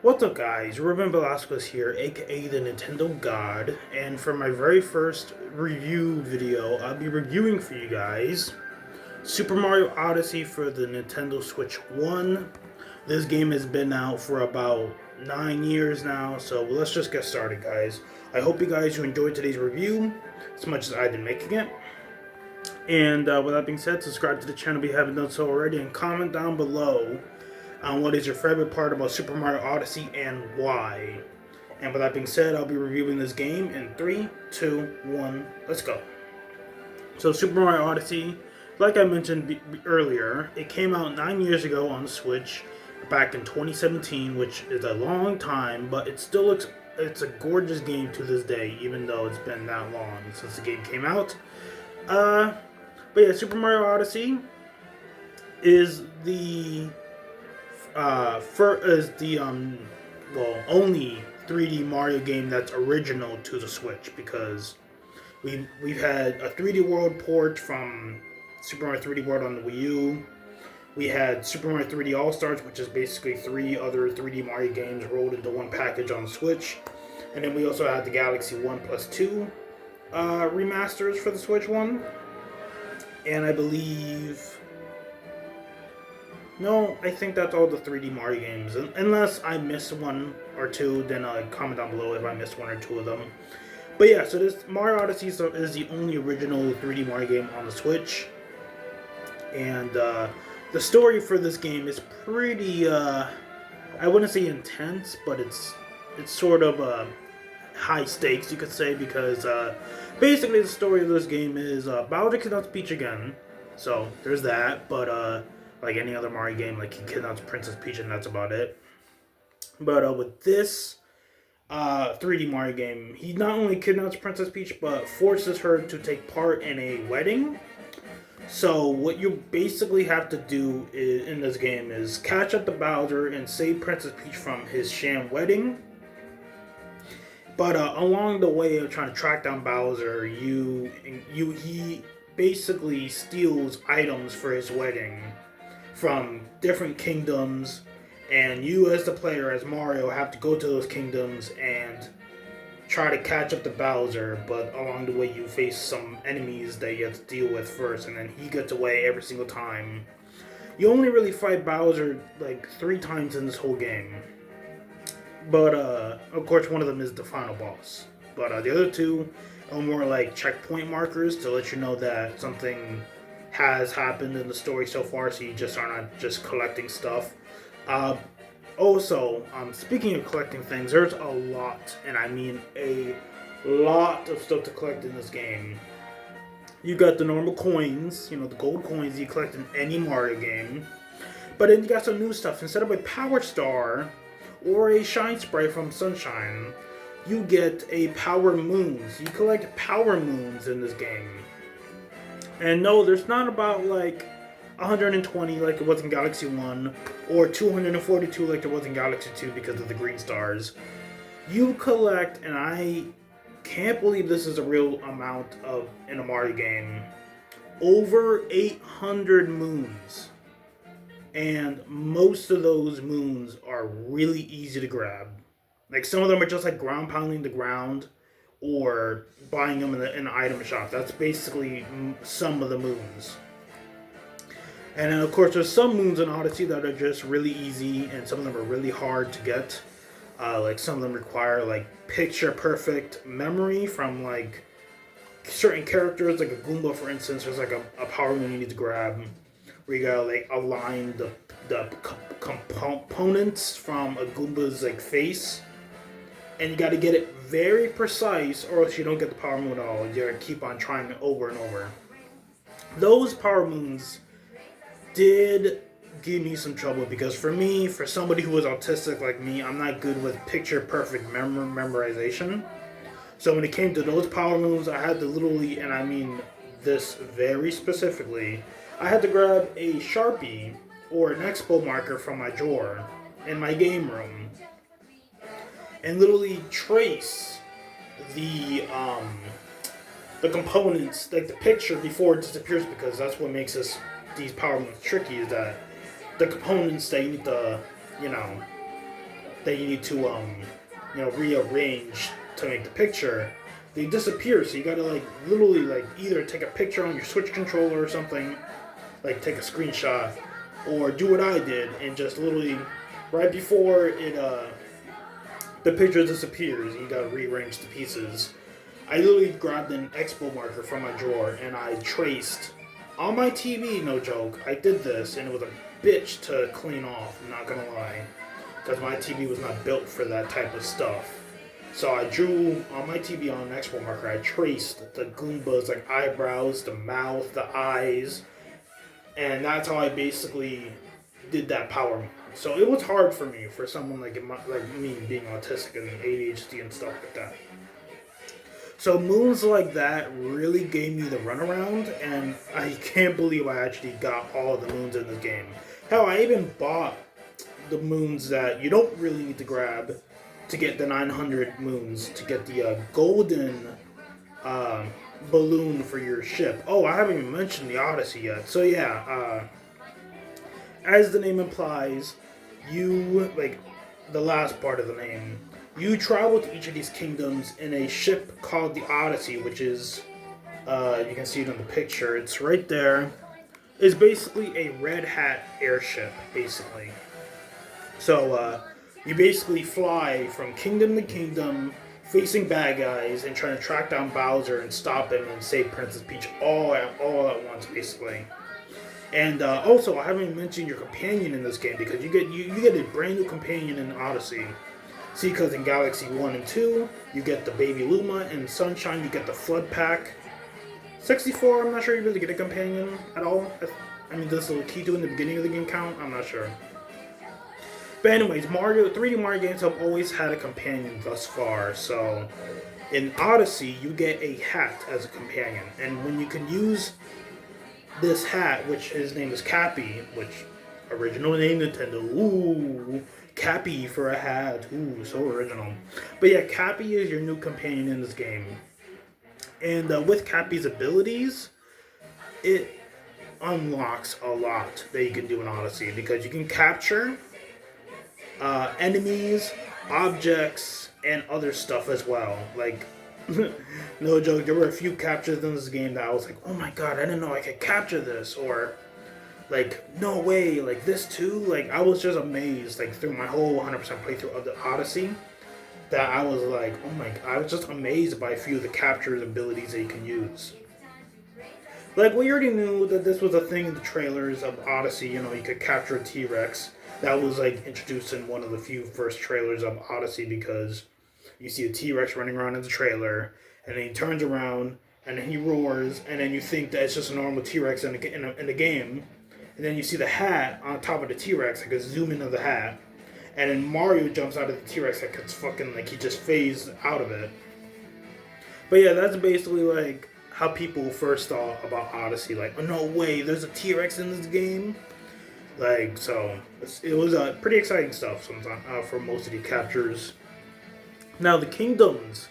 What's up, guys? Ruben Velasquez here, aka the Nintendo God, and for my very first review video, I'll be reviewing for you guys Super Mario Odyssey for the Nintendo Switch 1. This game has been out for about 9 years now, so let's just get started, guys. I hope you enjoyed today's review as much as I did making it. And with that being said, subscribe to the channel if you haven't done so already, and comment down below on what is your favorite part about Super Mario Odyssey and why. And with that being said, I'll be reviewing this game in 3, 2, 1, let's go. So Super Mario Odyssey, like I mentioned earlier, it came out 9 years ago on the Switch back in 2017, which is a long time, but it still looks, it's a gorgeous game to this day, even though it's been that long since the game came out. But yeah, Super Mario Odyssey is the only 3D Mario game that's original to the Switch, because we've had a 3D World port from Super Mario 3D World on the Wii U. We had Super Mario 3D All Stars, which is basically 3 other 3D Mario games rolled into one package on the Switch, and then we also had the Galaxy 1 plus 2 remasters for the Switch 1, and I believe. No, I think that's all the 3D Mario games. Unless I missed one or two, then comment down below if I missed one or two of them. But yeah, so this Mario Odyssey is the only original 3D Mario game on the Switch. And the story for this game is pretty, I wouldn't say intense, but it's sort of high stakes, you could say, because basically the story of this game is Bowser kidnaps Peach again. So there's that, but like any other Mario game, like he kidnaps Princess Peach and that's about it. But with this 3D Mario game, he not only kidnaps Princess Peach, but forces her to take part in a wedding. So what you basically have to do in this game is catch up to Bowser and save Princess Peach from his sham wedding. But along the way of trying to track down Bowser, he basically steals items for his wedding from different kingdoms, and you as the player, as Mario, have to go to those kingdoms and try to catch up to Bowser, but along the way you face some enemies that you have to deal with first, and then he gets away every single time. You only really fight Bowser like 3 times in this whole game, but of course one of them is the final boss. But the other 2 are more like checkpoint markers to let you know that something has happened in the story so far, so you just are not just collecting stuff. Also, speaking of collecting things, there's a lot, and I mean a lot of stuff to collect in this game. You got the normal coins, the gold coins you collect in any Mario game, but then you got some new stuff. Instead of a Power Star or a Shine Sprite from Sunshine, you get a Power Moons. You collect Power Moons in this game. And no, there's not about like 120 like it was in Galaxy 1, or 242 like there was in Galaxy 2 because of the green stars. You collect, and I can't believe this is a real amount in a Mario game, over 800 moons. And most of those moons are really easy to grab. Like some of them are just like ground pounding the ground, or buying them in an item shop. That's basically some of the moons. And then of course there's some moons in Odyssey that are just really easy, and some of them are really hard to get. Like some of them require like picture perfect memory from like certain characters, like a Goomba for instance. There's like a power moon you need to grab where you gotta like align the components from a Goomba's like face, and you got to get it very precise, or else you don't get the power moon at all. You got to keep on trying it over and over. Those power moons did give me some trouble, because for somebody who was autistic like me, I'm not good with picture perfect memorization. So when it came to those power moons, I had to literally, and I mean this very specifically, I had to grab a Sharpie or an Expo marker from my drawer in my game room and literally trace the components, like the picture, before it disappears, because that's what makes these power moves tricky, is that the components that you need to, that you need to rearrange to make the picture, they disappear. So you gotta like literally like either take a picture on your Switch controller or something, like take a screenshot, or do what I did and just literally right before it the picture disappears, you gotta rearrange the pieces. I literally grabbed an expo marker from my drawer and I traced on my TV, no joke. I did this and it was a bitch to clean off, I'm not gonna lie. Because my TV was not built for that type of stuff. So I drew on my TV on an expo marker, I traced the Goombas, like eyebrows, the mouth, the eyes, and that's how I basically did that power move. So it was hard for me, for someone like me being autistic and ADHD and stuff like that. So moves like that really gave me the runaround, and I can't believe I actually got all the moons in this game. Hell, I even bought the moons that you don't really need to grab to get the 900 moons to get the golden balloon for your ship. Oh, I haven't even mentioned the Odyssey yet. So yeah, as the name implies, you, like the last part of the name, you travel to each of these kingdoms in a ship called the Odyssey, which is, you can see it on the picture, it's right there. It's basically a Red Hat airship, basically. So, you basically fly from kingdom to kingdom, facing bad guys, and trying to track down Bowser and stop him and save Princess Peach all at once, basically. And also, I haven't even mentioned your companion in this game, because you get a brand new companion in Odyssey. See, because in Galaxy 1 and 2, you get the Baby Luma, and Sunshine, you get the Flood Pack. 64, I'm not sure you really get a companion at all. I mean, does the Lakitu in the beginning of the game count? I'm not sure. But anyways, 3D Mario games have always had a companion thus far. So, in Odyssey, you get a hat as a companion. And when you can use this hat, which his name is Cappy, which original name Nintendo, ooh, Cappy for a hat, ooh, so original. But yeah, Cappy is your new companion in this game. And with Cappy's abilities, it unlocks a lot that you can do in Odyssey, because you can capture enemies, objects, and other stuff as well. Like, no joke, there were a few captures in this game that I was like, oh my god, I didn't know I could capture this, or like, no way, like this too. Like, I was just amazed, like through my whole 100% playthrough of the Odyssey, that I was like, oh my god, I was just amazed by a few of the capture abilities that you can use. Like, we already knew that this was a thing in the trailers of Odyssey, you could capture a T-Rex. That was like introduced in one of the few first trailers of Odyssey, because you see a T-Rex running around in the trailer, and then he turns around, and then he roars, and then you think that it's just a normal T-Rex in the game, and then you see the hat on top of the T-Rex, like a zoom in of the hat, and then Mario jumps out of the T-Rex like it's fucking, like he just phased out of it. But yeah, that's basically like how people first thought about Odyssey, like, oh no way, there's a T-Rex in this game? Like, so, it was pretty exciting stuff sometimes for most of the captures. Now, the kingdoms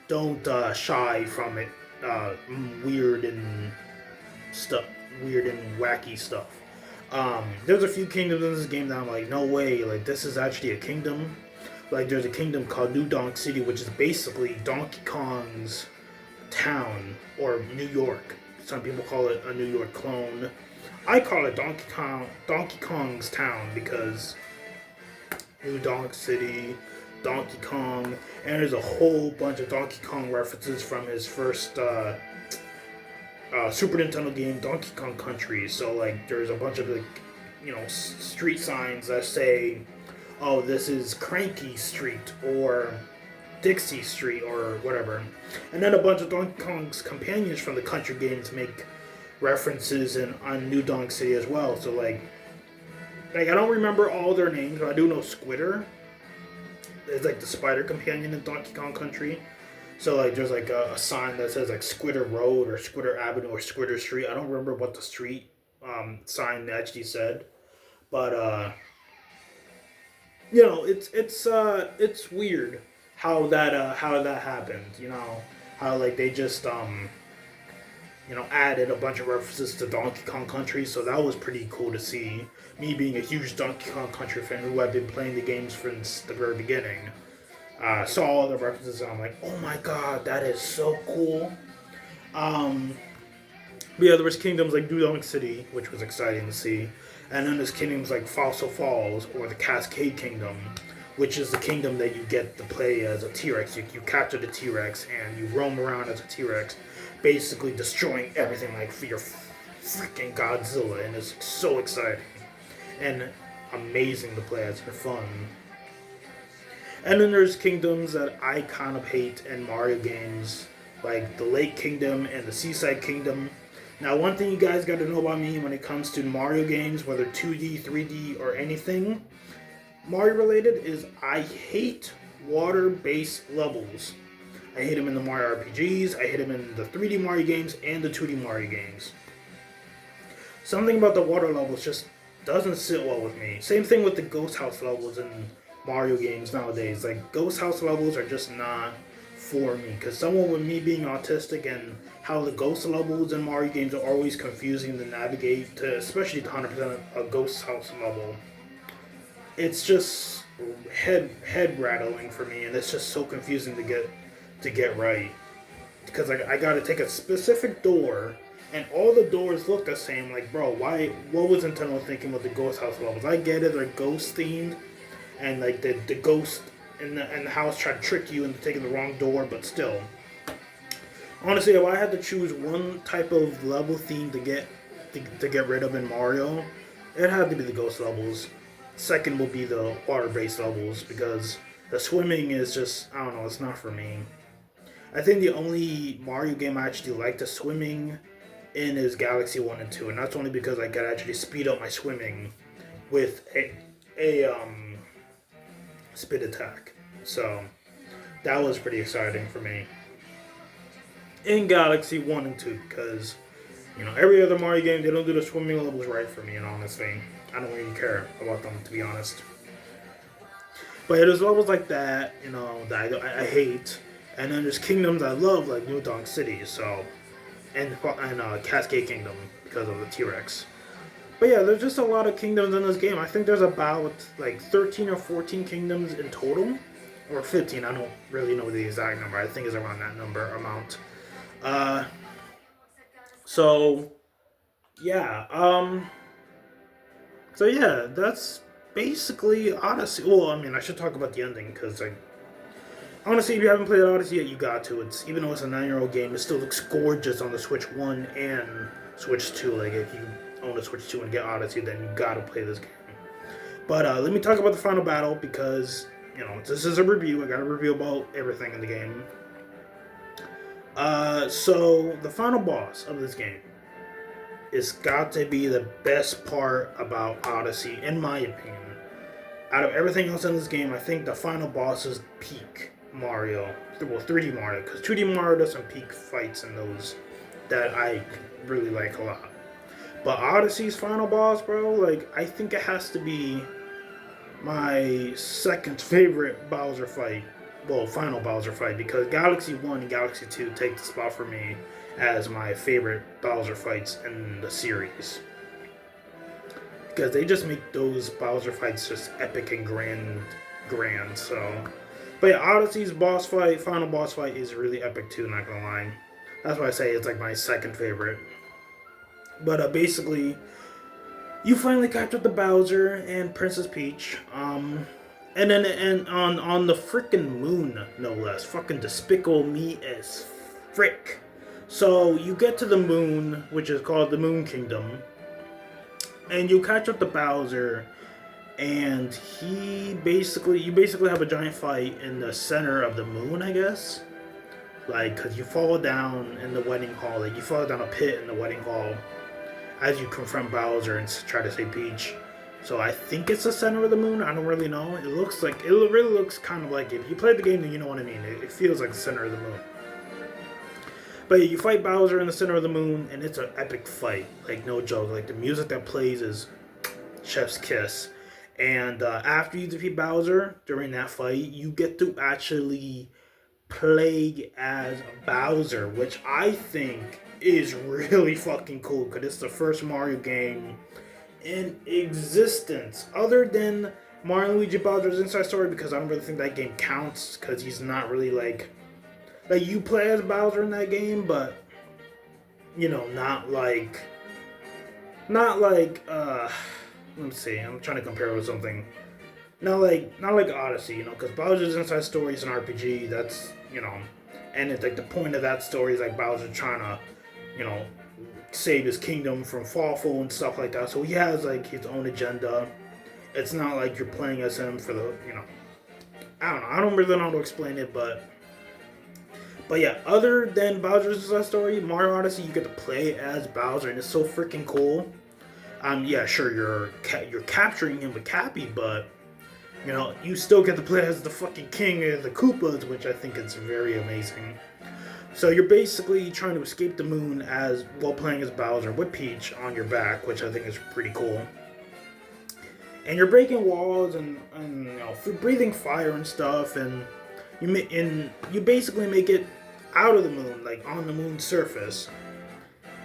don't shy from it, weird and wacky stuff. There's a few kingdoms in this game that I'm like, no way, like, this is actually a kingdom. Like, there's a kingdom called New Donk City, which is basically Donkey Kong's town, or New York. Some people call it a New York clone. I call it Donkey Kong's town, because New Donk City, Donkey Kong, and there's a whole bunch of Donkey Kong references from his first Super Nintendo game, Donkey Kong Country. So like, there's a bunch of like, street signs that say, oh, this is Cranky Street or Dixie Street or whatever. And then a bunch of Donkey Kong's companions from the country games make references on New Donk City as well. So like I don't remember all their names, but I do know Squitter is like the spider companion in Donkey Kong Country. So like there's like a sign that says like Squitter Road or Squitter Avenue or Squitter Street. I don't remember what the street sign actually said, but it's weird how that happened. How like they just added a bunch of references to Donkey Kong Country, so that was pretty cool to see. Me being a huge Donkey Kong Country fan who had been playing the games since the very beginning, saw all the references and I'm like, oh my god, that is so cool. Um, but yeah, there was kingdoms like Dudong City, which was exciting to see, and then there's kingdoms like Fossil Falls or the Cascade Kingdom, which is the kingdom that you get to play as a T-Rex. You capture the T-Rex and you roam around as a T-Rex, basically destroying everything like for your freaking Godzilla, and it's so exciting and amazing to play as for fun. And then there's kingdoms that I kind of hate in Mario games, like the Lake Kingdom and the Seaside Kingdom. Now, one thing you guys got to know about me when it comes to Mario games, whether 2D, 3D, or anything Mario related, is I hate water-based levels. I hate them in the Mario RPGs, I hate them in the 3D Mario games, and the 2D Mario games. Something about the water levels just doesn't sit well with me. Same thing with the Ghost House levels in Mario games nowadays. Like, Ghost House levels are just not for me, because someone with me being autistic and how the ghost levels in Mario games are always confusing to navigate, to especially to 100% a Ghost House level. It's just head rattling for me, and it's just so confusing to get right. Because I got to take a specific door, and all the doors look the same. Like, bro, why? What was Nintendo thinking with the Ghost House levels? I get it, they're ghost themed, and like the ghost in the house tried to trick you into taking the wrong door, but still. Honestly, if I had to choose one type of level theme to get rid of in Mario, it had to be the ghost levels. Second will be the water-based levels, because the swimming is just, I don't know, it's not for me. I think the only Mario game I actually like the swimming in is Galaxy 1 and 2, and that's only because I could actually speed up my swimming with a spit attack. So that was pretty exciting for me in Galaxy 1 and 2, because every other Mario game, they don't do the swimming levels right for me, and honestly, I don't really care about them, to be honest. But yeah, there's levels like that, that I hate, and then there's kingdoms I love, like New Donk City, so, and Cascade Kingdom, because of the T-Rex. But yeah, there's just a lot of kingdoms in this game. I think there's about like 13 or 14 kingdoms in total, or 15, I don't really know the exact number, I think it's around that amount. So, yeah, that's basically Odyssey. Well, I mean, I should talk about the ending, because, like, honestly, if you haven't played Odyssey yet, you got to. Even though it's a 9-year-old game, it still looks gorgeous on the Switch 1 and Switch 2. Like, if you own a Switch 2 and get Odyssey, then you gotta play this game. But let me talk about the final battle, because, this is a review. I gotta review about everything in the game. So, the final boss of this game is got to be the best part about Odyssey, in my opinion. Out of everything else in this game, I think the final boss is peak Mario. Well, 3D Mario, because 2D Mario does some peak fights in those that I really like a lot. But Odyssey's final boss, bro, like, I think it has to be my second favorite Bowser fight. Well, final Bowser fight, because Galaxy 1 and Galaxy 2 take the spot for me as my favorite Bowser fights in the series. Because they just make those Bowser fights just epic and grand, so. But yeah, Odyssey's final boss fight is really epic too, not gonna lie. That's why I say it's like my second favorite. But basically, you finally captured the Bowser and Princess Peach. And then on the frickin' moon, no less. Fucking despicable me as frick. So you get to the moon, which is called the Moon Kingdom, and you catch up to Bowser, and you basically have a giant fight in the center of the moon, I guess. Like, cause you fall down in the wedding hall, like you fall down a pit in the wedding hall as you confront Bowser and try to save Peach. So I think it's the center of the moon. I don't really know. It really looks kind of like it. If you played the game, then you know what I mean. It feels like the center of the moon. But yeah, you fight Bowser in the center of the moon, and it's an epic fight. Like, no joke. Like, the music that plays is chef's kiss. And after you defeat Bowser during that fight, you get to actually play as Bowser, which I think is really fucking cool because it's the first Mario game in existence other than Mario and Luigi Bowser's Inside Story, because I don't really think that game counts because he's not really like you play as Bowser in that game, but you know, not like let me see, I'm trying to compare it with something. Not like Odyssey, you know, because Bowser's Inside Story is an RPG. That's, you know, and it's like the point of that story is like Bowser trying to, you know, save his kingdom from Fawful and stuff like that. So he has like his own agenda. It's not like you're playing as him for the, you know, I don't know. I don't really know how to explain it, but yeah. Other than Bowser's Inside Story, Mario Odyssey, you get to play as Bowser, and it's so freaking cool. Yeah, sure, you're capturing him with Cappy, but you know, you still get to play as the fucking king of the Koopas, which I think is very amazing. So you're basically trying to escape the moon as while playing as Bowser with Peach on your back, which I think is pretty cool. And you're breaking walls and you know, breathing fire and stuff, and you basically make it out of the moon, like on the moon's surface.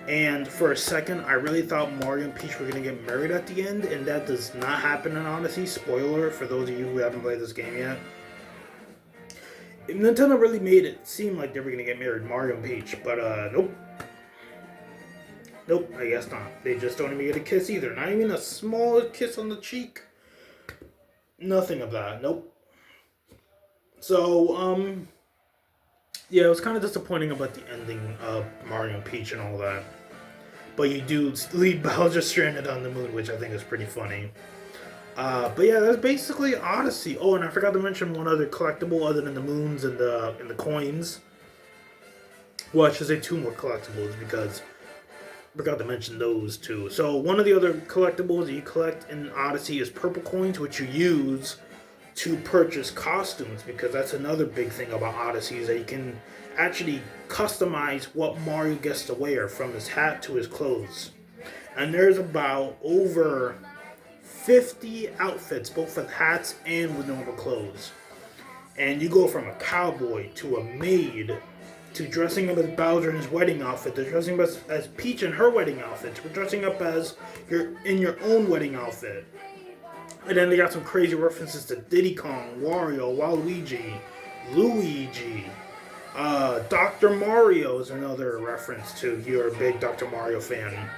And for a second, I really thought Mario and Peach were going to get married at the end, and that does not happen in Odyssey. Spoiler for those of you who haven't played this game yet. Nintendo really made it seem like they were going to get married, Mario and Peach, but nope. Nope, I guess not. They just don't even get a kiss either. Not even a small kiss on the cheek. Nothing of that. Nope. So, yeah, it was kind of disappointing about the ending of Mario and Peach and all that. But you do leave Bowser stranded on the moon, which I think is pretty funny. But yeah, that's basically Odyssey. Oh, and I forgot to mention one other collectible other than the moons and the coins. Well, I should say two more collectibles because I forgot to mention those two. So one of the other collectibles that you collect in Odyssey is purple coins, which you use to purchase costumes, because that's another big thing about Odyssey is that you can actually customize what Mario gets to wear, from his hat to his clothes. And there's about over 50 outfits, both with hats and with normal clothes. And you go from a cowboy to a maid to dressing up as Bowser in his wedding outfit, to dressing up as Peach in her wedding outfit, to dressing up as in your own wedding outfit. And then they got some crazy references to Diddy Kong, Wario, Waluigi, Luigi. Dr. Mario is another reference to, you're a big Dr. Mario fan.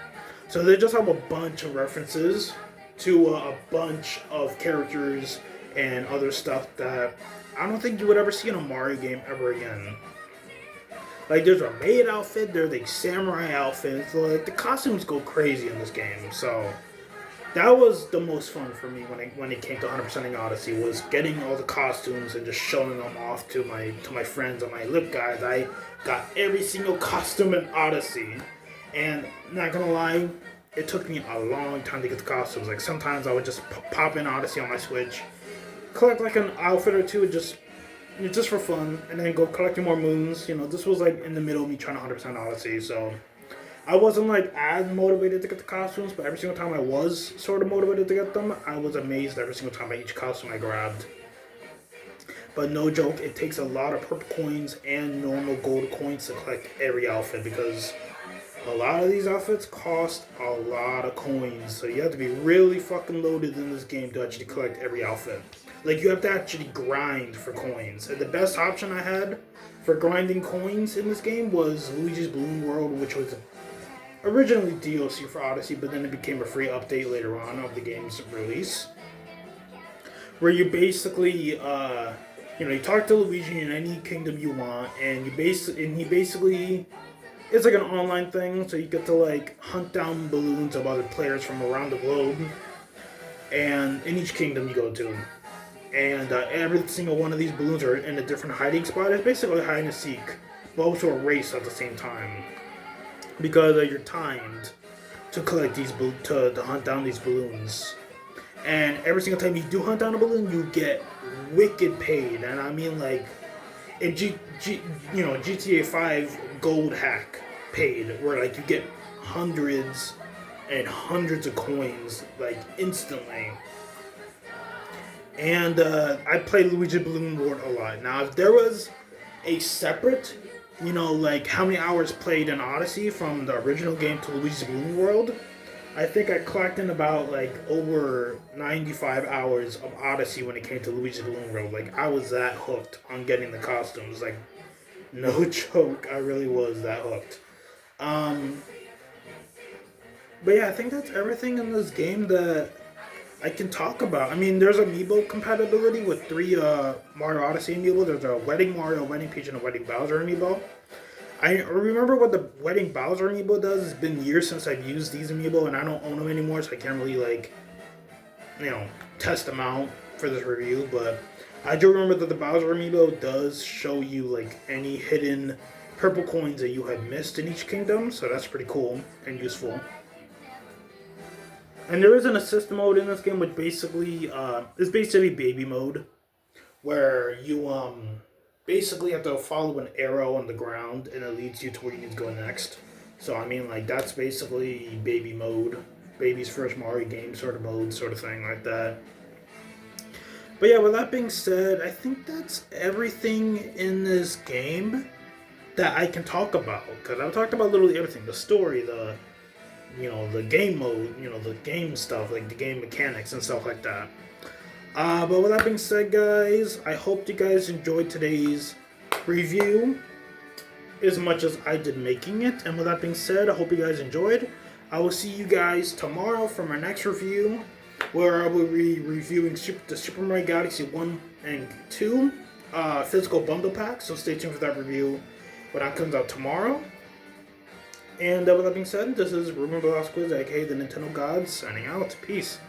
So they just have a bunch of references to a bunch of characters and other stuff that I don't think you would ever see in a Mario game ever again. Like, there's a maid outfit, there's a samurai outfit, so like the costumes go crazy in this game. So that was the most fun for me when it came to 100%ing Odyssey, was getting all the costumes and just showing them off to my friends. I'm like, look guys, I got every single costume in Odyssey. And not gonna lie, it took me a long time to get the costumes. Like, sometimes I would just pop in Odyssey on my Switch, collect like an outfit or two, just for fun, and then go collecting more moons. You know, this was like in the middle of me trying to 100% Odyssey, so I wasn't like as motivated to get the costumes, but every single time I was sort of motivated to get them, I was amazed every single time by each costume I grabbed. But no joke, it takes a lot of purple coins and normal gold coins to collect every outfit, because a lot of these outfits cost a lot of coins, so you have to be really fucking loaded in this game to actually collect every outfit. Like, you have to actually grind for coins. And the best option I had for grinding coins in this game was Luigi's Balloon World, which was originally DLC for Odyssey, but then it became a free update later on of the game's release, where you basically, you talk to Luigi in any kingdom you want, and he basically, it's like an online thing, so you get to like hunt down balloons of other players from around the globe, and in each kingdom you go to. And every single one of these balloons are in a different hiding spot. It's basically hide and seek, but also a race at the same time, because you're timed to collect these to hunt down these balloons. And every single time you do hunt down a balloon, you get wicked paid. And I mean, like in GTA 5 gold hack paid, where like you get hundreds and hundreds of coins like instantly. And I played Luigi Balloon World a lot. Now, if there was a separate, like how many hours played in Odyssey from the original game to Luigi's Balloon World. I think I clocked in about like over 95 hours of Odyssey when it came to Luigi's Balloon World. Like I was that hooked on getting the costumes. Like no joke, I really was that hooked. Um, but yeah, I think that's everything in this game that I can talk about. I mean, there's amiibo compatibility with three Mario Odyssey amiibo. There's a Wedding Mario, Wedding Peach, and a Wedding Bowser amiibo. I remember what the Wedding Bowser amiibo does. It's been years since I've used these amiibo, and I don't own them anymore, so I can't really test them out for this review. But I do remember that the Bowser amiibo does show you like any hidden purple coins that you have missed in each kingdom, so that's pretty cool and useful. And there is an assist mode in this game, which basically is basically baby mode, where you basically have to follow an arrow on the ground, and it leads you to where you need to go next. So I mean, like that's basically baby mode, baby's first Mario game sort of mode, sort of thing like that. But yeah, with that being said, I think that's everything in this game that I can talk about, because I've talked about literally everything: the story, the game mode, the game stuff, like the game mechanics and stuff like that. But with that being said, guys, I hope you guys enjoyed today's review as much as I did making it. And with that being said, I hope you guys enjoyed. I will see you guys tomorrow for my next review, where I will be reviewing the Super Mario Galaxy 1 and 2 physical bundle pack. So stay tuned for that review when that comes out tomorrow. And with that being said, this is Ruben Velasquez, aka the Nintendo Gods, signing out. Peace.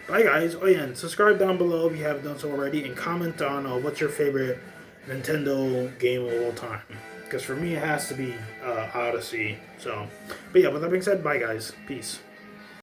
Bye, guys. Oh, yeah, and subscribe down below if you haven't done so already, and comment on what's your favorite Nintendo game of all time. Because for me, it has to be Odyssey. So, but yeah, with that being said, bye, guys. Peace.